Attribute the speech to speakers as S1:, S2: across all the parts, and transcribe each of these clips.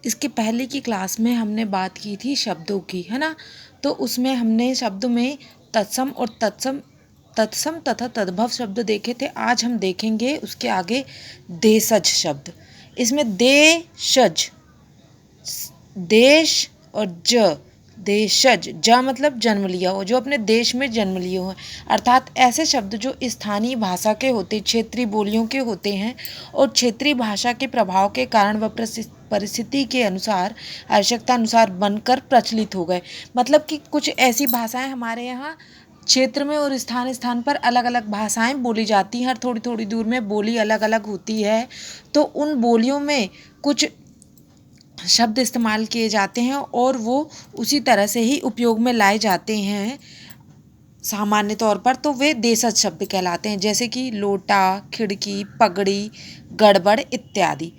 S1: इसके पहले की क्लास में हमने बात की थी शब्दों की, है ना। तो उसमें हमने शब्द में तत्सम और तत्सम तथा तद्भव शब्द देखे थे। आज हम देखेंगे उसके आगे देशज शब्द। इसमें देशज, देश और देशज, मतलब जन्म लिया हो, जो अपने देश में जन्म लिए हो, अर्थात ऐसे शब्द जो स्थानीय भाषा के होते, क्षेत्रीय बोलियों के होते हैं और क्षेत्रीय भाषा के प्रभाव के कारण व परिस्थिति के अनुसार, आवश्यकता अनुसार बनकर प्रचलित हो गए। मतलब कि कुछ ऐसी भाषाएं हमारे यहाँ क्षेत्र में और स्थान पर अलग अलग भाषाएं बोली जाती हैं। हर थोड़ी थोड़ी दूर में बोली अलग अलग होती है, तो उन बोलियों में कुछ शब्द इस्तेमाल किए जाते हैं और वो उसी तरह से ही उपयोग में लाए जाते हैं सामान्य तौर पर, तो वे देशज शब्द कहलाते हैं। जैसे कि लोटा, खिड़की, पगड़ी, गड़बड़ इत्यादि।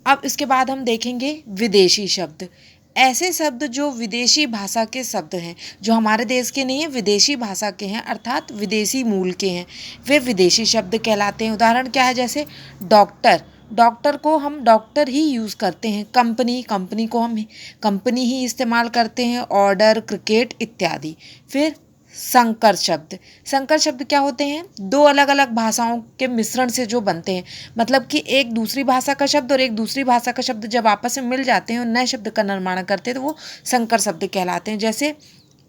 S1: अब इसके बाद हम देखेंगे विदेशी शब्द। ऐसे शब्द जो विदेशी भाषा के शब्द हैं, जो हमारे देश के नहीं हैं, विदेशी भाषा के हैं, अर्थात विदेशी मूल के हैं, वे विदेशी शब्द कहलाते हैं। उदाहरण क्या है? जैसे डॉक्टर, डॉक्टर को हम डॉक्टर ही यूज़ करते हैं। कंपनी, कंपनी को हम कंपनी ही इस्तेमाल करते हैं। ऑर्डर, क्रिकेट इत्यादि। फिर संकर शब्द। संकर शब्द क्या होते हैं? दो अलग अलग भाषाओं के मिश्रण से जो बनते हैं। मतलब कि एक दूसरी भाषा का शब्द और एक दूसरी भाषा का शब्द जब आपस में मिल जाते हैं और नए शब्द का निर्माण करते हैं तो वो संकर शब्द कहलाते हैं। जैसे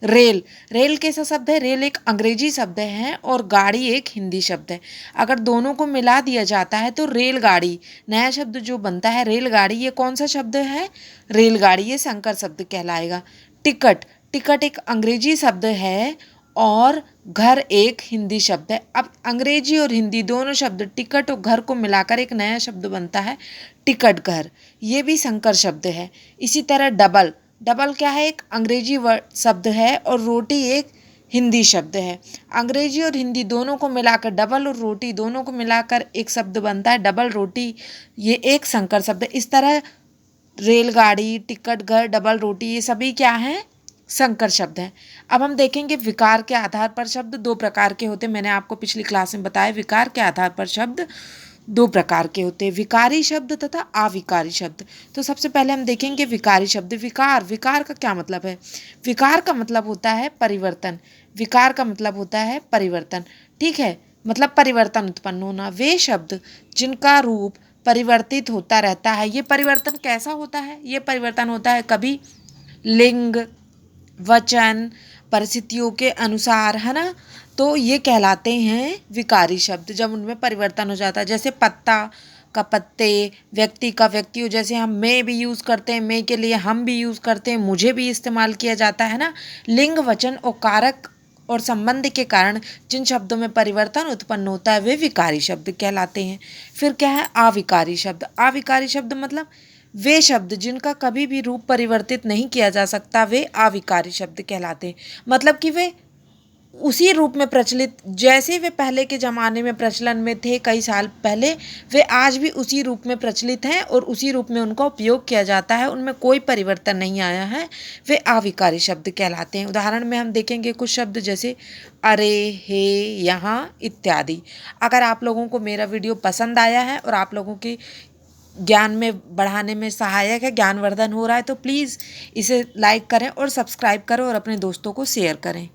S1: रेल, रेल कैसा शब्द है? रेल एक अंग्रेजी शब्द है और गाड़ी एक हिंदी शब्द है। अगर दोनों को मिला दिया जाता है तो रेलगाड़ी, नया शब्द जो बनता है रेलगाड़ी, ये कौन सा शब्द है? रेलगाड़ी, ये संकर शब्द कहलाएगा। टिकट, टिकट एक अंग्रेजी शब्द है और घर एक हिंदी शब्द है। अब अंग्रेजी और हिंदी दोनों शब्द, टिकट और घर को मिलाकर एक नया शब्द बनता है टिकट घर, ये भी संकर शब्द है। इसी तरह डबल, डबल क्या है? एक अंग्रेजी वर्ड शब्द है और रोटी एक हिंदी शब्द है। अंग्रेजी और हिंदी दोनों को मिलाकर, डबल और रोटी दोनों को मिलाकर एक शब्द बनता है डबल रोटी, ये एक संकर शब्द है। इस तरह रेलगाड़ी, टिकट घर, डबल रोटी, ये सभी क्या हैं? संकर शब्द हैं। अब हम देखेंगे विकार के आधार पर शब्द दो प्रकार के होते हैं। मैंने आपको पिछली क्लास में बताया विकार के आधार पर शब्द दो प्रकार के होते हैं, विकारी शब्द तथा अविकारी शब्द। तो सबसे पहले हम देखेंगे विकारी शब्द। विकार, विकार का क्या मतलब है? विकार का मतलब होता है परिवर्तन। विकार का मतलब होता है परिवर्तन, ठीक है, मतलब परिवर्तन उत्पन्न होना। वे शब्द जिनका रूप परिवर्तित होता रहता है। ये परिवर्तन कैसा होता है? ये परिवर्तन होता है कभी लिंग, वचन, परिस्थितियों के अनुसार, है ना। तो ये कहलाते हैं विकारी शब्द, जब उनमें परिवर्तन हो जाता है। जैसे पत्ता का पत्ते, व्यक्ति का व्यक्ति हो, जैसे हम मैं भी यूज़ करते हैं, मैं के लिए हम भी यूज़ करते हैं, मुझे भी इस्तेमाल किया जाता है ना। लिंग, वचन और कारक और संबंध के कारण जिन शब्दों में परिवर्तन उत्पन्न होता है वे विकारी शब्द कहलाते हैं। फिर क्या है? अविकारी शब्द। अविकारी शब्द मतलब वे शब्द जिनका कभी भी रूप परिवर्तित नहीं किया जा सकता, वे अविकारी शब्द कहलाते हैं। मतलब कि वे उसी रूप में प्रचलित, जैसे वे पहले के ज़माने में प्रचलन में थे कई साल पहले, वे आज भी उसी रूप में प्रचलित हैं और उसी रूप में उनका उपयोग किया जाता है, उनमें कोई परिवर्तन नहीं आया है, वे अविकारी शब्द कहलाते हैं। उदाहरण में हम देखेंगे कुछ शब्द जैसे अरे, हे, यहाँ इत्यादि। अगर आप लोगों को मेरा वीडियो पसंद आया है और आप लोगों की ज्ञान में बढ़ाने में सहायक है, ज्ञानवर्धन हो रहा है, तो प्लीज़ इसे लाइक करें और सब्सक्राइब करें और अपने दोस्तों को शेयर करें।